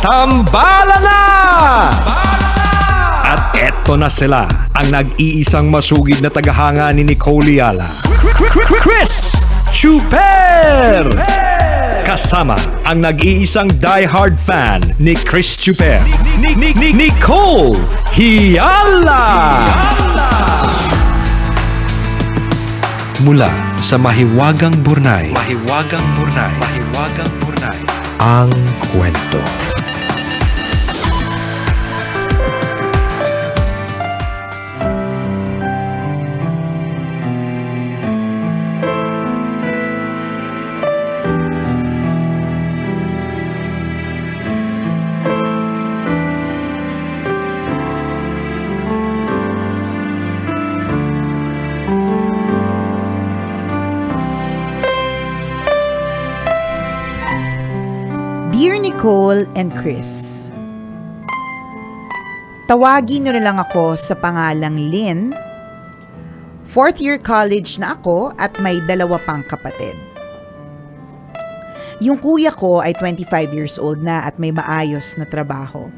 Tambala na! At eto na sila, ang nag-iisang masugid na tagahanga ni Nicole Yala, Chris Chuper! Kasama ang nag-iisang die-hard fan ni Chris Chuper, Nicole Yala! Mula sa Mahiwagang Burnay, ang kwento. Dear Nicole and Chris, tawagin nyo na lang ako sa pangalang Lynn. 4th year college na ako at may 2 pang kapatid. Yung kuya ko ay 25 years old na at may maayos na trabaho.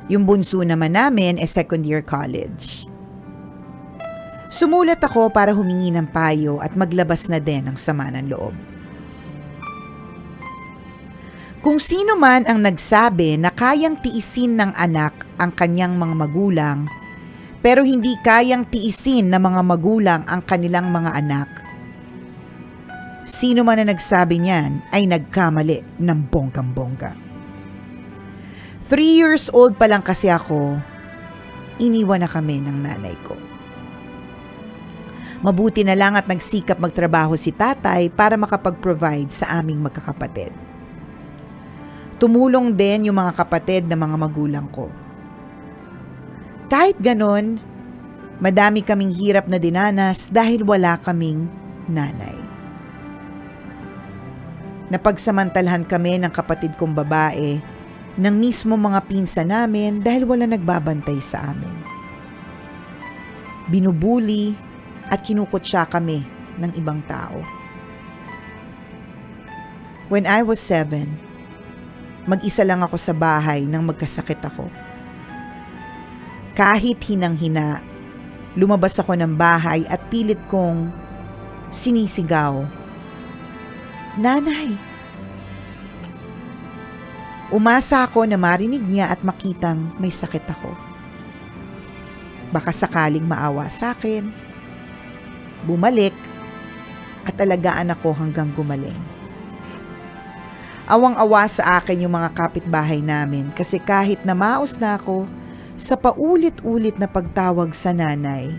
Yung bunso naman namin ay 2nd year college. Sumulat ako para humingi ng payo at maglabas na din ng sama ng loob. Kung sino man ang nagsabi na kayang tiisin ng anak ang kanyang mga magulang, pero hindi kayang tiisin ng mga magulang ang kanilang mga anak, sino man na nagsabi niyan ay nagkamali ng bonggang-bongga. 3 years old pa lang kasi ako, iniwan na kami ng nanay ko. Mabuti na lang at nagsikap magtrabaho si tatay para makapag-provide sa aming magkakapatid. Tumulong din yung mga kapatid ng mga magulang ko. Kahit ganon, madami kaming hirap na dinanas dahil wala kaming nanay. Napagsamantalahan kami ng kapatid kong babae ng mismo mga pinsan namin dahil wala nagbabantay sa amin. Binubuli at kinukutya kami ng ibang tao. When I was 7, mag-isa lang ako sa bahay nang magkasakit ako. Kahit hinang-hina, lumabas ako ng bahay at pilit kong sinisigaw, "Nanay!" Umasa ako na marinig niya at makitang may sakit ako. Baka sakaling maawa sa akin. Bumalik at alagaan ako hanggang gumaling. Awang-awa sa akin yung mga kapitbahay namin kasi kahit namaos na ako sa paulit-ulit na pagtawag sa nanay,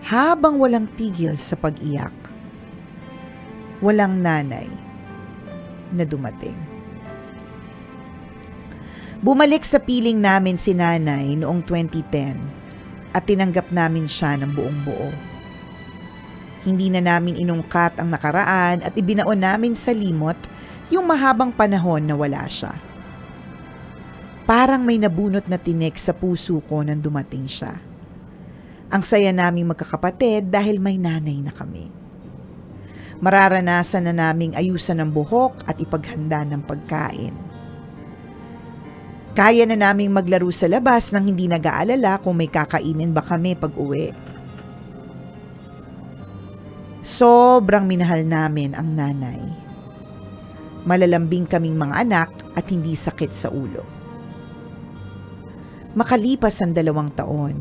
habang walang tigil sa pag-iyak, walang nanay na dumating. Bumalik sa piling namin si nanay noong 2010 at tinanggap namin siya ng buong buo. Hindi na namin inungkat ang nakaraan at ibinaon namin sa limot yung mahabang panahon na wala siya. Parang may nabunot na tinik sa puso ko nang dumating siya. Ang saya naming magkakapatid dahil may nanay na kami. Mararanasan na naming ayusan ng buhok at ipaghanda ng pagkain. Kaya na naming maglaro sa labas nang hindi nag-aalala kung may kakainin ba kami pag-uwi. Sobrang minahal namin ang nanay. Malalambing kaming mga anak at hindi sakit sa ulo. Makalipas ang 2 taon,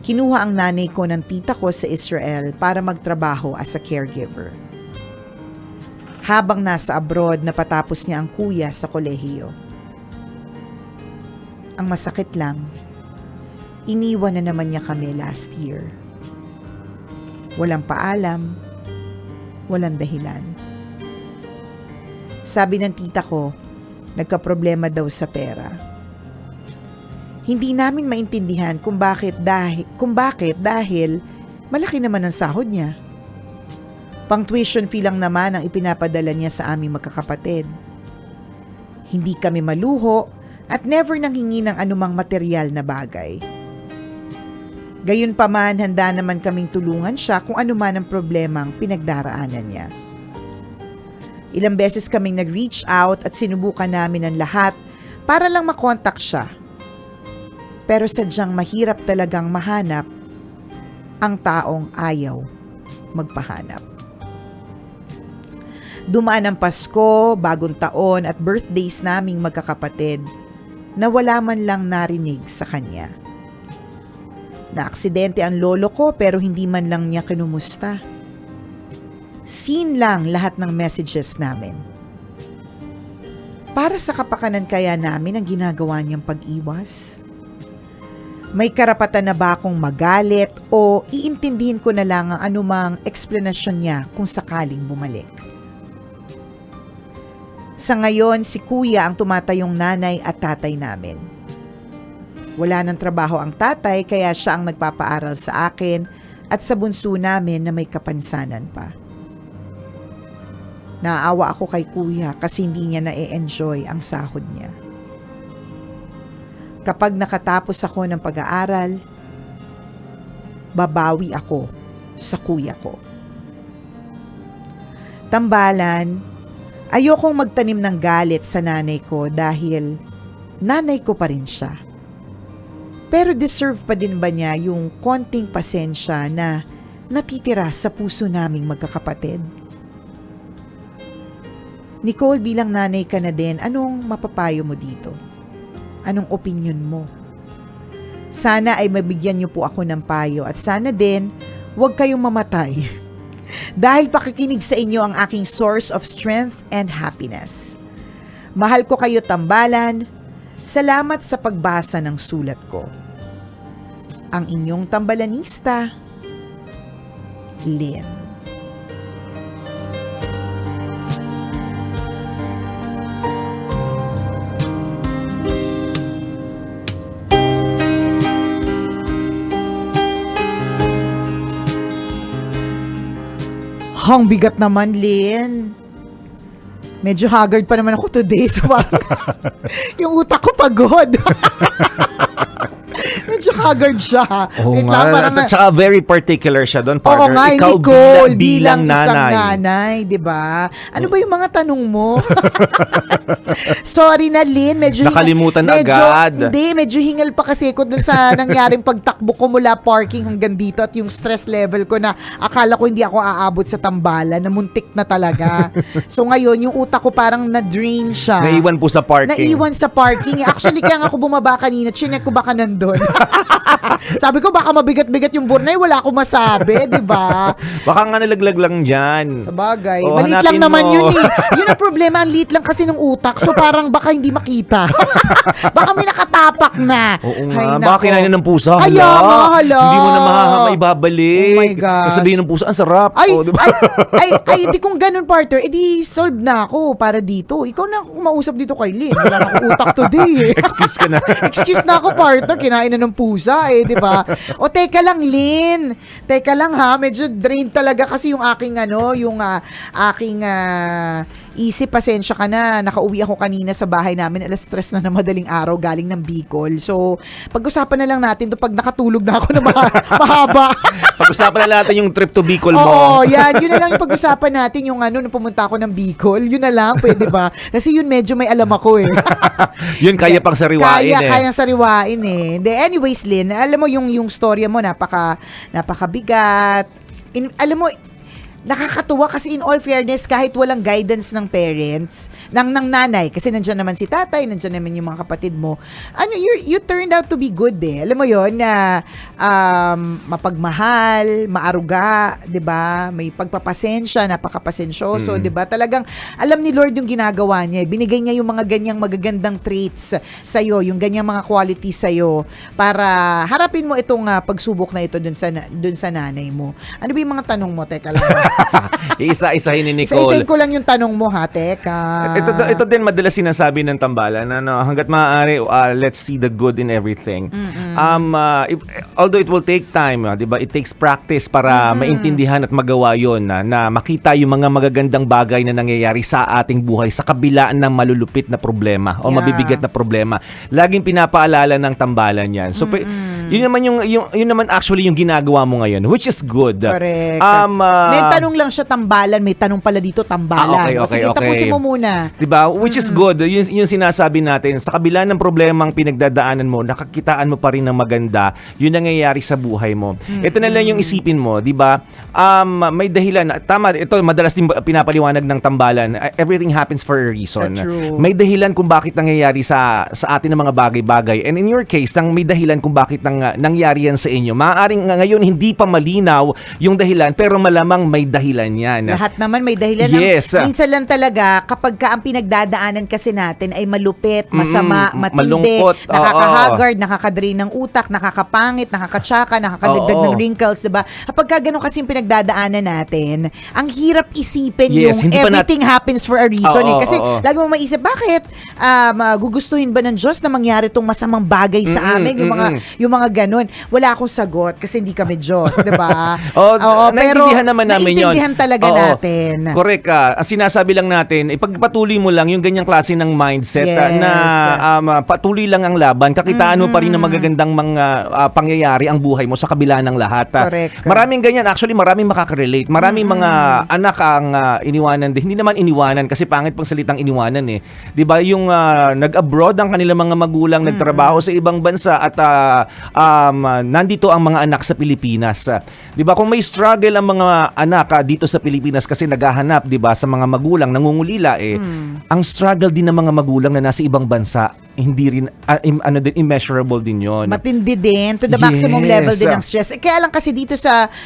kinuha ang nanay ko ng tita ko sa Israel para magtrabaho as a caregiver. Habang nasa abroad, napatapos niya ang kuya sa kolehiyo. Ang masakit lang, iniwan na naman niya kami last year. Walang paalam, walang dahilan. Sabi ng tita ko, nagkaproblema daw sa pera. Hindi namin maintindihan kung bakit dahil malaki naman ang sahod niya. Pang tuition fee lang naman ang ipinapadala niya sa aming magkakapatid. Hindi kami maluho at never nang hingi ng anumang material na bagay. Gayunpaman, handa naman kaming tulungan siya kung anuman ang problemang pinagdaraanan niya. Ilang beses kaming nag-reach out at sinubukan namin ang lahat para lang makontak siya. Pero sadyang mahirap talagang mahanap ang taong ayaw magpahanap. Dumaan ang Pasko, Bagong Taon at birthdays naming magkakapatid na wala man lang narinig sa kanya. Naaksidente ang lolo ko pero hindi man lang niya kinumusta. Seen lang lahat ng messages namin. Para sa kapakanan kaya namin ang ginagawa niyang pag-iwas? May karapatan na ba akong magalit o iintindihin ko na lang ang anumang eksplanasyon niya kung sakaling bumalik? Sa ngayon, si Kuya ang tumatayong nanay at tatay namin. Wala ng trabaho ang tatay kaya siya ang nagpapaaral sa akin at sa bunso namin na may kapansanan pa. Naaawa ako kay Kuya kasi hindi niya na-enjoy ang sahod niya. Kapag nakatapos ako ng pag-aaral, babawi ako sa Kuya ko. Tambalan, ayokong magtanim ng galit sa nanay ko dahil nanay ko pa rin siya. Pero deserve pa din ba niya yung konting pasensya na natitira sa puso naming magkakapatid? Nicole, bilang nanay ka na din, anong mapapayo mo dito? Anong opinion mo? Sana ay mabigyan niyo po ako ng payo at sana din huwag kayong mamatay. Dahil pakikinig sa inyo ang aking source of strength and happiness. Mahal ko kayo, Tambalan. Salamat sa pagbasa ng sulat ko. Ang inyong tambalanista, Lynn. Ang bigat naman, Lynn. Medyo haggard pa naman ako today. So yung utak ko pagod. Medyo haggard siya. Oo Wait nga. lang, parang At saka very particular siya doon, partner. oo nga, Ikaw Nicole, bilang isang nanay. nanay, di ba? Ano ba yung mga tanong mo? Sorry na, Lynn. Medyo Nakalimutan agad. Hindi, medyo hingal pa kasi ko dun sa nangyaring pagtakbo ko mula parking hanggang dito at yung stress level ko na akala ko hindi ako aabot sa Tambalan, na muntik na talaga. So ngayon, yung utak ko parang na-drain siya. Naiwan po sa parking. Naiwan sa parking. Actually, kaya nga ako bumaba kanina, chinek ko baka nandun. Sabi ko, baka mabigat-bigat yung Bornay, wala akong masabi, di ba? Baka nga nalaglag lang dyan. Sa bagay. Oo, Maliit lang hanapin naman mo. yun eh. Yun ang problema, ang liit lang kasi ng utak. So parang baka hindi makita. Baka may nakatapak na. Oo Ay, nga. nako. Baka kinain na ng pusa. Kaya nga, hala. Hindi mo na maibabalik. Oh my gosh. Sabihin ng pusa, ang sarap. Ay, Oh, diba? ay, di kung ganun, partner, edi solve na ako para dito. Ikaw na ako kumausap dito kay Lynn. Wala na akong utak today eh. Excuse ka na. Excuse na ako, partner. Kinain na ng pusa eh, di ba? O teka lang, Lynn. Teka lang ha, medyo drained talaga kasi yung aking aking isip, pasensya ka na. Nakauwi ako kanina sa bahay namin, alas 3 na madaling araw galing ng Bicol. So, pag-usapan na lang natin to pag nakatulog na ako na mahaba. Pag-usapan na natin yung trip to Bicol mo. Oo, yan. Yun na lang yung pag-usapan natin, yung nung pumunta ako ng Bicol. Yun na lang, pwede ba? Kasi yun medyo may alam ako eh. Yun kaya pang sariwain Kayang sariwain eh. Anyways, Lynn, alam mo yung storya mo, napakabigat. Alam mo, nakakatuwa kasi in all fairness, kahit walang guidance ng parents, ng nanay, kasi nandiyan naman si tatay, nandiyan naman yung mga kapatid mo, you turned out to be good eh. Alam mo yon na mapagmahal, maaruga, 'di ba? May pagpapasensya, napakapasensyoso, 'di ba? Talagang alam ni Lord yung ginagawa niya. Binigay niya yung mga ganyang magagandang traits sa iyo, yung ganyang mga qualities sa iyo para harapin mo itong pagsubok na ito dun sa nanay mo. Ano ba yung mga tanong mo? Teka lang. Isa-isahin ni Nicole. Isa-isahin ko lang yung tanong mo ha, teka. Ito din madalas sinasabi ng Tambalan na hanggat maaari, let's see the good in everything. Although it will take time, 'di ba? It takes practice para maintindihan at magawa 'yon na makita yung mga magagandang bagay na nangyayari sa ating buhay sa kabila ng malulupit na problema o mabibigat na problema. Laging pinapaalala ng Tambalan 'yan. So Yun naman actually yung ginagawa mo ngayon, which is good. Correct. Ah, May tanong lang siya tambalan, may tanong pala dito tambalan. okay, O, sige, okay. tapusin mo muna. 'Di ba? Which is good. Yung sinasabi natin, sa kabila ng problemang pinagdadaanan mo, nakakitaan mo pa rin ng maganda. Yun ang nangyayari sa buhay mo. Ito na lang yung isipin mo, 'di ba? May dahilan. Tama, ito madalas din pinapaliwanag ng tambalan. Everything happens for a reason. So true. May dahilan kung bakit nangyayari sa atin ng mga bagay-bagay. And in your case, may dahilan kung bakit nangyari yan sa inyo. Maaaring ngayon hindi pa malinaw yung dahilan, pero malamang may dahilan yan. Lahat naman may dahilan. Yes. Minsan lang talaga, kapag ang pinagdadaanan kasi natin ay malupit, masama, matindi, malungkot, nakakahagard, nakakadrain ng utak, nakakapangit, nakakatsaka, nakakadagdag ng wrinkles, diba? Kapag gano'n kasi yung pinagdadaanan natin, ang hirap isipin Yes, yung hindi pa everything happens for a reason. Kasi oo. lagi mo maisip, bakit gugustuhin ba ng Diyos na mangyari itong masamang bagay sa amin? Yung mga ganun. Wala akong sagot kasi hindi kami Diyos, di ba? Oo, pero naintindihan naman namin yun. naintindihan talaga natin. Correct ka. Ang sinasabi lang natin, ipagpatuloy mo lang yung ganyang klase ng mindset Yes. na patuloy lang ang laban. Kakitaan mo pa rin ng magagandang mga pangyayari ang buhay mo sa kabila ng lahat. Correct. Maraming ganyan. Actually, maraming makaka-relate. Maraming mga anak ang iniwanan din. Hindi naman iniwanan kasi pangit pang salitang iniwanan eh. 'Di ba? Yung nag-abroad ang kanilang mga magulang, nagtrabaho sa ibang bansa at nandito ang mga anak sa Pilipinas. 'Di ba? Kung may struggle ang mga anak dito sa Pilipinas kasi naghahanap, 'di ba, sa mga magulang, nangungulila ang struggle din ng mga magulang na nasa ibang bansa, hindi rin immeasurable din 'yon. Matindi din to the maximum Yes. level din ng stress. Kaya lang kasi dito sa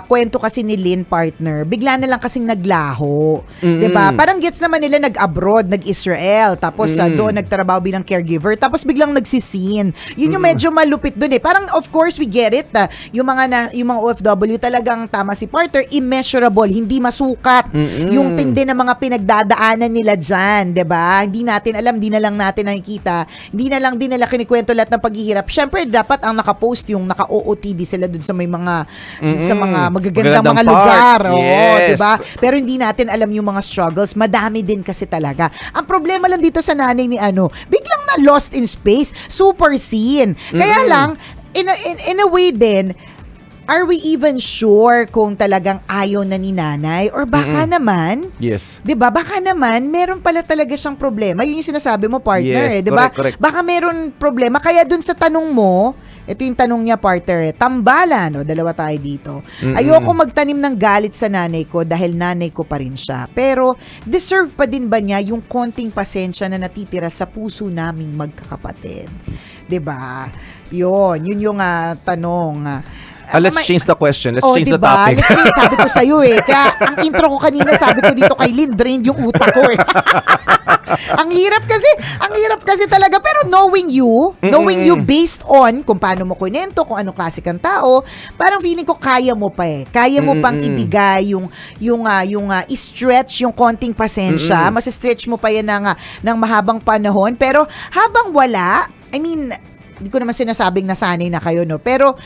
kwento kasi ni Lynn, partner, bigla na lang kasing naglaho. 'Di ba? Parang gets naman nila nag-abroad, nag-Israel, tapos doon nagtrabaho bilang caregiver, tapos biglang nagsisin. Yun yung medyo malupit doon eh. Parang of course we get it. Yung mga OFW talagang tama si partner, immeasurable, hindi masukat yung tindi ng mga pinagdadaanan nila diyan, 'di ba? Hindi natin alam, hindi na lang natin nakikita, hindi na lang din nila kinikwento lahat ng paghihirap. Syempre dapat ang nakapost yung naka-OOTD sila dun sa may mga sa mga magagandang mga part. lugar, oo, Yes. 'di ba? Pero hindi natin alam yung mga struggles. Madami din kasi talaga. Ang problema lang dito sa nanay ni biglang na lost in space, super seen. Kaya lang in a way din, are we even sure kung talagang ayaw na ni nanay? Or baka naman, Yes. 'di ba? Baka naman meron pala talaga siyang problema. Yun yung sinasabi mo, partner, Yes, 'di ba? correct. Baka meron problema kaya dun sa tanong mo, ito yung tanong niya, partner, tambalan, dalawa tayo dito. Ayoko magtanim ng galit sa nanay ko dahil nanay ko pa rin siya. Pero deserve pa din ba niya yung konting pasensya na natitira sa puso naming magkakapatid? 'Di ba? Yun yung tanong. Let's change the question. Let's change the diba? topic. Let's change, sabi ko sa'yo eh. Kaya ang intro ko kanina, sabi ko dito kay Lynn, drained yung utak ko eh. Ang hirap kasi talaga. Pero knowing you based on kung paano mo kunento, kung anong klase kang tao, parang feeling ko kaya mo pa eh. Kaya mo pang ibigay yung stretch yung konting pasensya. Mas-stretch mo pa yan ng mahabang panahon. Pero habang wala, I mean, hindi ko naman sinasabing nasanay na kayo, no? Pero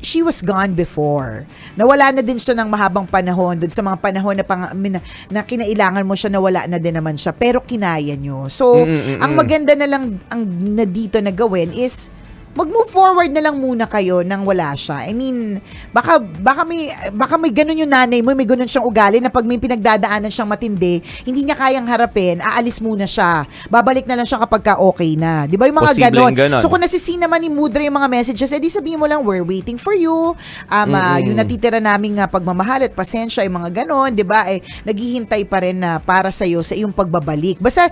she was gone before. Nawala na din siya ng mahabang panahon, doon sa mga panahon na kinailangan mo siya, nawala na din naman siya, pero kinaya nyo. So, ang maganda na lang na dito na gawin is mag-move forward na lang muna kayo nang wala siya. I mean, baka may ganun yung nanay mo, may ganun siyang ugali na pag may pinagdadaanan siyang matindi, hindi niya kayang harapin, aalis muna siya. Babalik na lang siya kapag okay na. 'Di ba yung mga Posibleng ganun? ganun. So kung nasisi naman ni Mudra yung mga messages, edi sabihin mo lang, we're waiting for you. Yung natitira naming pagmamahal at pasensya, yung mga ganun, 'di ba? Naghihintay pa rin na para sa iyo sa iyong pagbabalik. Basta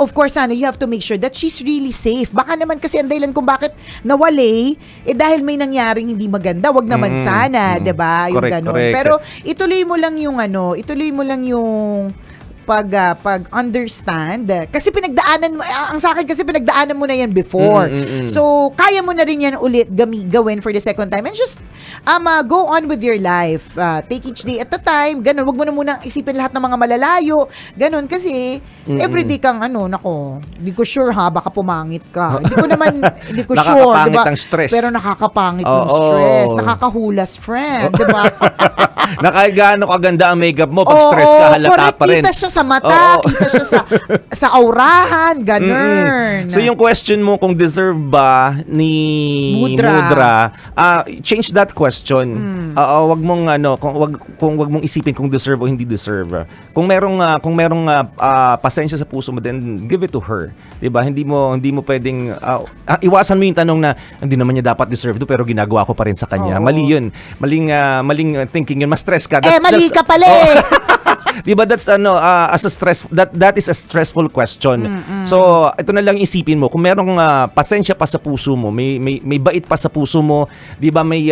of course, you have to make sure that she's really safe. Baka naman kasi ang dahilan kung bakit nawali, dahil may nangyaring hindi maganda. Wag naman sana, 'di ba? Yung Correct, ganun. correct. Pero ituloy mo lang yung pag-understand. Kasi pinagdaanan mo, ang sa akin kasi pinagdaanan mo na yan before. So, kaya mo na rin yan ulit gawin for the second time. And just, go on with your life. Take each day at a time. Ganun, wag mo na muna isipin lahat ng mga malalayo. Ganun, kasi everyday kang, hindi ko sure baka pumangit ka. Hindi ko sure, Nakakapangit diba? ang stress. Pero nakakapangit yung stress. Nakakahulas, friend, diba? na kahit gaano kaganda ang makeup mo, pag stress ka, halata correct. pa rin. Kita siya sa mata, Oo. kita siya sa aurahan, ganun. So yung question mo kung deserve ba ni Mudra. change that question. Wag mong wag mong isipin kung deserve o hindi deserve. Kung merong pasensya sa puso mo, then give it to her. 'Di ba? Hindi mo pwedeng iwasan mo yung tanong na hindi naman niya dapat deserve to pero ginagawa ko pa rin sa kanya. Oo. Mali 'yun. Maling thinking 'yun. Mas stress ka. Mali ka pala eh. 'Di ba that's as a stress that is a stressful question. So ito na lang isipin mo kung merong pasensya pa sa puso mo, may bait pa sa puso mo, 'di ba may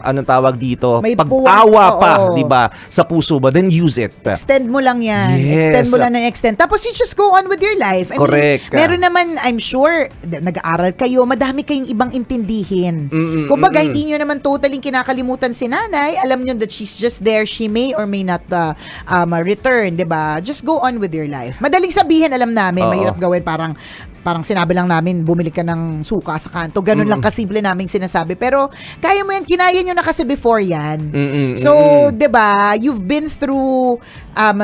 anong tawag dito, May pagtawa oo. pa, 'di ba, sa puso mo, then use it. Extend mo lang yan. Yes. Extend mo lang ng extend. Tapos you just go on with your life. Correct. Meron naman, I'm sure, nag-aaral kayo, madami kayong ibang intindihin. Kumbaga, hindi nyo naman totally kinakalimutan si nanay. Alam nyo that she's just there. She may or may not return, di ba? Just go on with your life. Madaling sabihin, alam namin, Oo. mahirap gawin, parang sinabi lang namin, bumili ka ng suka sa kanto. Ganun lang kasimple naming sinasabi. Pero, kaya mo yan, kinaya nyo na kasi before yan. So, di ba, you've been through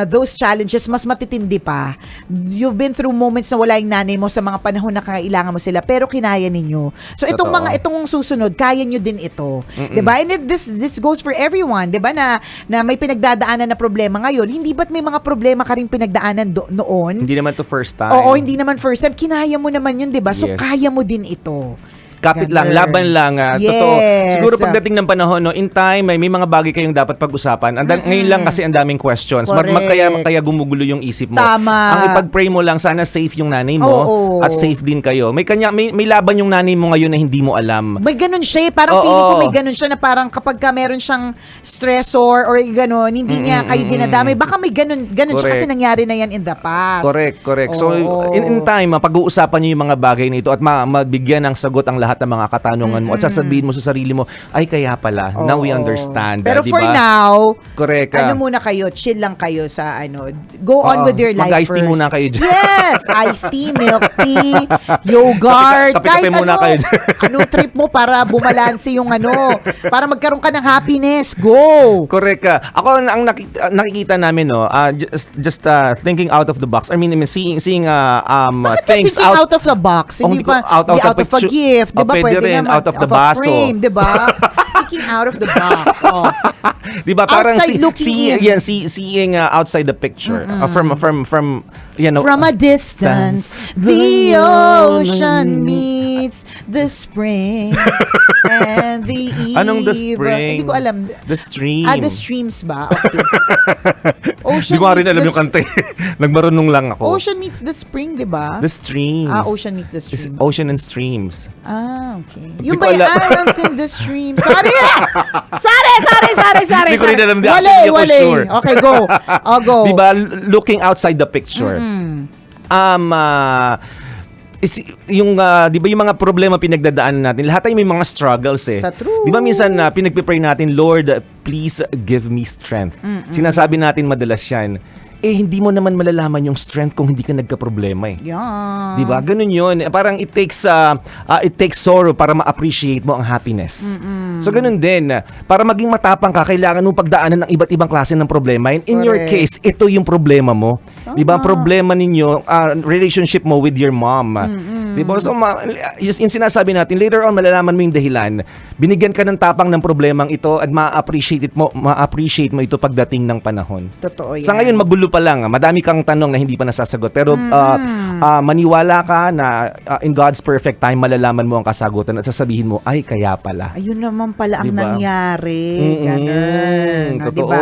those challenges, mas matitindi pa. You've been through moments na wala yung nanay mo sa mga panahon na kailangan mo sila, pero kinaya ninyo. So, itong Totoo. itong susunod, kaya nyo din ito. Di ba? And this goes for everyone, di ba, na may pinagdadaanan na problema ngayon. Hindi ba't may mga problema ka rin pinagdaanan noon? Hindi naman to first time. Oo, hindi naman first time. Kinaya mo naman yun, di ba? So, Yes. kaya mo din ito. Kapit lang, Ganun. laban lang. Totoo. Yes. Siguro pagdating ng panahon, in time, may mga bagay kayong dapat pag-usapan. Ngayon lang kasi ang daming questions. Correct. Kaya gumugulo yung isip mo. Tama. Ang ipag-pray mo lang, sana safe yung nanay mo Oo. at safe din kayo. May laban yung nanay mo ngayon na hindi mo alam. May ganun siya eh. Parang Oo. feeling ko may ganun siya na parang kapag ka meron siyang stressor or ganun, hindi niya kayo dinadamay. Baka may ganun siya Correct. kasi nangyari na yan in the past. Correct. So, Oo. in time, pag-uusapan niyo yung mga bagay na ito at mabigyan ng sagot ang lahat ng mga katanungan mo at sasabihin mo sa sarili mo, ay kaya pala, now we Oo. understand. Pero di for ba? now, Correct. ano muna kayo, chill lang kayo sa go on Oo. with your life Mag-iced tea first. muna kayo dyan. Yes, iced tea, milk tea, yogurt, Kape-kape kahit muna kayo dyan. anong trip mo para bumalanse yung para magkaroon ka ng happiness, go! Correct ka. Ako ang nakikita namin just thinking out of the box. I mean seeing Bakit things thinking out of the box? Hindi pa out out of of a gift, di ba? pwede Pwede rin naman out of the a baso. frame, di ba? Thinking out of the box. Oh. Di ba parang Outside looking in. seeing outside the picture. From From a distance, the ocean meets the spring and the eve. Anong the spring? Hindi ko alam. The stream. The streams ba? Okay. Ocean Di ko rin meets alam the yung kanta. Nagmarunong lang ako. Ocean meets the spring, di ba? The streams. Ocean meets the Is stream. ocean and streams. Okay. Di Yung ko by alam. islands in the stream. Sorry! Sorry! Di ko rin alam. Di Wale, actually ako wale. sure. Okay, go. Go. Di ba looking outside the picture. Di ba yung mga problema pinagdadaanan natin, lahat ay may mga struggles eh. Sa true. Di ba minsan pinagpipray natin, Lord, please give me strength. Sinasabi natin madalas yan. Hindi mo naman malalaman yung strength kung hindi ka nagka-problema eh. Yeah. Di ba? Ganun yun. Parang it takes sorrow para ma-appreciate mo ang happiness. So ganun din. Para maging matapang ka, kailangan mong pagdaanan ng iba't ibang klase ng problema. And in your Correct. case, ito yung problema mo. Di ba? Ang problema ninyo, relationship mo with your mom. Di ba? So, yung sinasabi natin, later on, malalaman mo yung dahilan. Binigyan ka ng tapang ng problemang ito at ma-appreciate mo ito pagdating ng panahon. Totoo yan. Sa ngayon, magulo pa lang. Madami kang tanong na hindi pa nasasagot. Pero maniwala ka na in God's perfect time, malalaman mo ang kasagutan at sasabihin mo, ay, kaya pala. Ayun naman pala ang Diba? nangyari. Ganun. Totoo. Diba?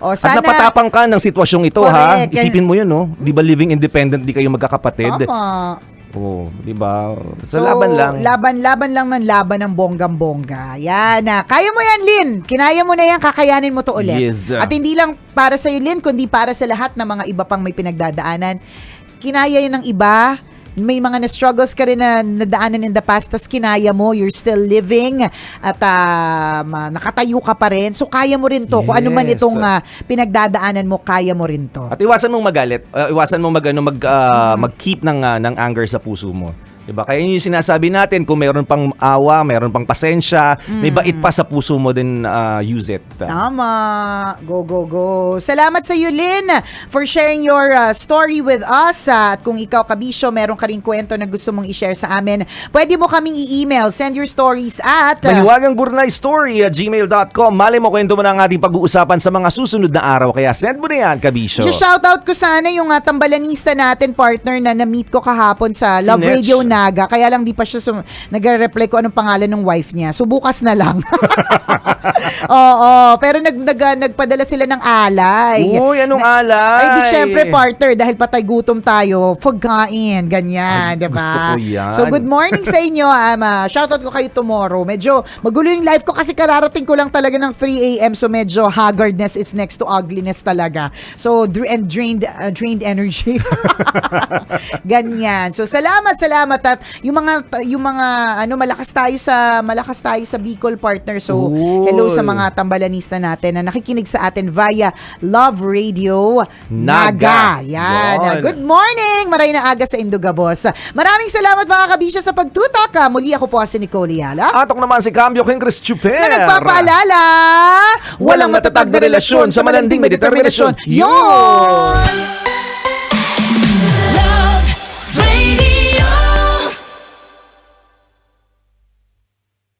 O, sana, At napatapang ka ng sitwasyong ito, ha? Correct. Isipin mo yun, no? Di ba living independent, di kayo magkakapatid? Tama. Oo, di ba? Sa laban lang. Laban lang ng laban ng bonggang-bongga. Yan na. Kaya mo yan, Lynn. Kinaya mo na yan. Kakayanin mo to ulit. Yes. At hindi lang para sa'yo, Lynn, kundi para sa lahat ng mga iba pang may pinagdadaanan. Kinaya yun ng iba. May mga na-struggles ka rin na nadaanan in the past, tas kinaya mo, you're still living at nakatayo ka pa rin. So, kaya mo rin to. Kung ano man Yes. itong pinagdadaanan mo, kaya mo rin to. At iwasan mong magalit. Iwasan mong mag-keep ng anger sa puso mo. Diba? Kaya yun yung sinasabi natin, kung mayroon pang awa, mayroon pang pasensya, may bait pa sa puso mo din, use it. Tama. Go, go, go. Salamat sa iyo, Lynn, for sharing your story with us. At kung ikaw, Kabisyo, meron ka rin kwento na gusto mong i-share sa amin, pwede mo kaming i-email. Send your stories at mahiwagangburnaystory@gmail.com. Mali mo, kwento mo na ang ating pag-uusapan sa mga susunod na araw. Kaya send mo na yan, Kabisyo. shoutout ko sana yung tambalanista natin, partner, na na-meet ko kahapon sa Si Love Netch. Radio Naga. Kaya lang di pa siya nagre-reply ko anong pangalan ng wife niya. So bukas na lang. Oo, pero nagpadala sila ng alay. Uy, anong alay? Ay, di syempre, partner, dahil patay gutom tayo, pagkain, ganyan, Ay, diba? gusto ko yan. So, good morning sa inyo. Shoutout ko kayo tomorrow. Medyo magulo yung life ko kasi kararating ko lang talaga ng 3 a.m. So, medyo haggardness is next to ugliness talaga. So, drained energy. Ganyan. So, salamat. At yung mga malakas tayo sa Bicol, partner. So, Uy. hello sa mga tambalanista natin na nakikinig sa atin via Love Radio Naga. Yan. Yon. Good morning! Maray na aga sa Indogabos. Maraming salamat mga kabisya sa pagtutak. Muli ako po si Nicole Yala. Atok naman si Cambio King Chris Chuper. Na nagpapaalala, walang matatag na relasyon sa malanding may determinasyon. Yon!